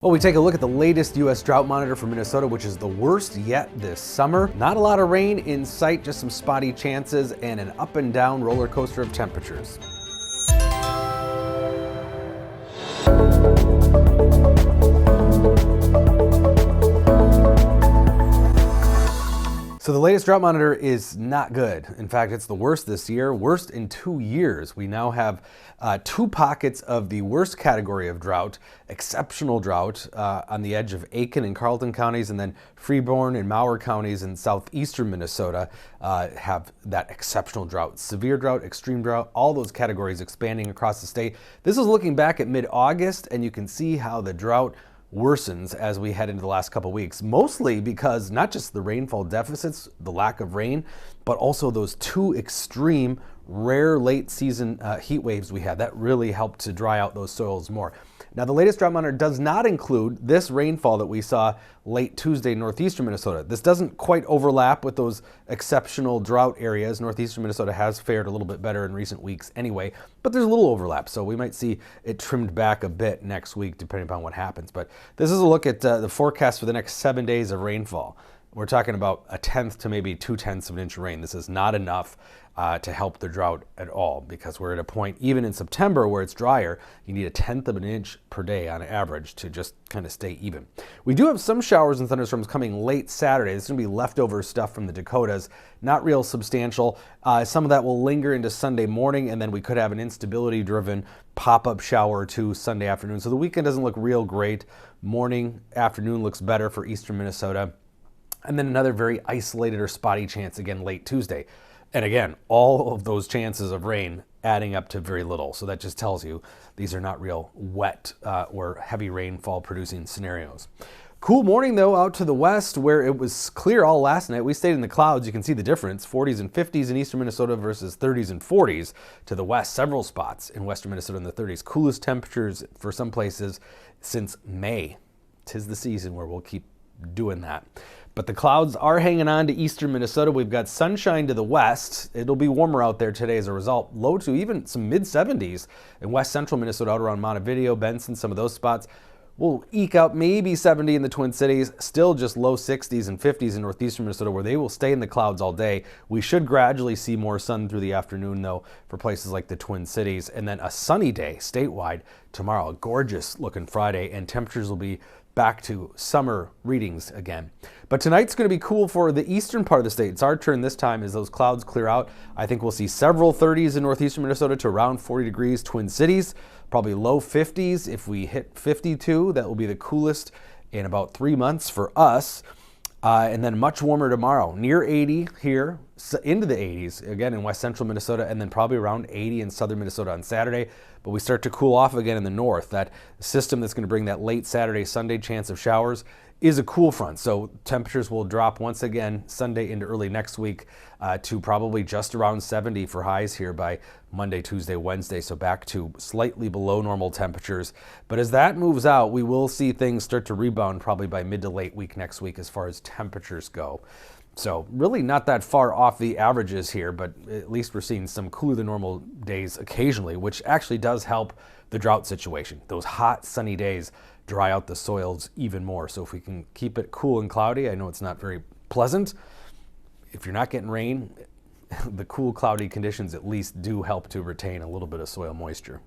Well, we take a look at the latest U.S. drought monitor for Minnesota, which is the worst yet this summer. Not a lot of rain in sight, just some spotty chances and an up and down roller coaster of temperatures. So the latest drought monitor is not good. In fact, it's the worst this year, worst in 2 years. We now have two pockets of the worst category of drought, exceptional drought on the edge of Aiken and Carleton counties, and then Freeborn and Mower counties in southeastern Minnesota have that exceptional drought. Severe drought, extreme drought, all those categories expanding across the state. This is looking back at mid-August, and you can see how the drought worsens as we head into the last couple weeks, mostly because not just the rainfall deficits, the lack of rain, but also those two extreme, rare late season heat waves we had. That really helped to dry out those soils more. Now, the latest drought monitor does not include this rainfall that we saw late Tuesday in northeastern Minnesota. This doesn't quite overlap with those exceptional drought areas. Northeastern Minnesota has fared a little bit better in recent weeks anyway, but there's a little overlap, so we might see it trimmed back a bit next week depending upon what happens. But this is a look at the forecast for the next 7 days of rainfall. We're talking about 1/10 to maybe 2/10 of an inch of rain. This is not enough to help the drought at all, because we're at a point, even in September where it's drier, you need 1/10 of an inch per day on average to just kind of stay even. We do have some showers and thunderstorms coming late Saturday. This is going to be leftover stuff from the Dakotas, not real substantial. Some of that will linger into Sunday morning, and then we could have an instability-driven pop-up shower or two Sunday afternoon. So the weekend doesn't look real great. Morning, afternoon looks better for eastern Minnesota. And then another very isolated or spotty chance again late Tuesday. And again, all of those chances of rain adding up to very little. So that just tells you these are not real wet or heavy rainfall producing scenarios. Cool morning though out to the west, where it was clear all last night. We stayed in the clouds. You can see the difference, 40s and 50s in eastern Minnesota versus 30s and 40s to the west. Several spots in western Minnesota in the 30s. Coolest temperatures for some places since May. 'Tis the season where we'll keep doing that. But the clouds are hanging on to eastern Minnesota. We've got sunshine to the west. It'll be warmer out there today as a result. Low to even some mid-70s in west central Minnesota, out around Montevideo, Benson, some of those spots. We'll eke out maybe 70 in the Twin Cities, still just low 60s and 50s in northeastern Minnesota, where they will stay in the clouds all day. We should gradually see more sun through the afternoon, though, for places like the Twin Cities. And then a sunny day statewide tomorrow. A gorgeous looking Friday, and temperatures will be back to summer readings again. But tonight's going to be cool for the eastern part of the state. It's our turn this time as those clouds clear out. I think we'll see several 30s in northeastern Minnesota to around 40 degrees. Twin Cities, probably low 50s. If we hit 52, that will be the coolest in about 3 months for us. And then much warmer tomorrow, near 80 here, into the 80s again in west central Minnesota, and then probably around 80 in southern Minnesota on Saturday. But we start to cool off again in the north. That system that's going to bring that late Saturday, Sunday chance of showers is a cool front. So temperatures will drop once again Sunday into early next week to probably just around 70 for highs here by Monday, Tuesday, Wednesday. So back to slightly below normal temperatures. But as that moves out, we will see things start to rebound probably by mid to late week next week as far as temperatures go. So really not that far off the averages here, but at least we're seeing some cooler than normal days occasionally, which actually does help the drought situation. Those hot, sunny days dry out the soils even more. So if we can keep it cool and cloudy, I know it's not very pleasant. If you're not getting rain, the cool, cloudy conditions at least do help to retain a little bit of soil moisture.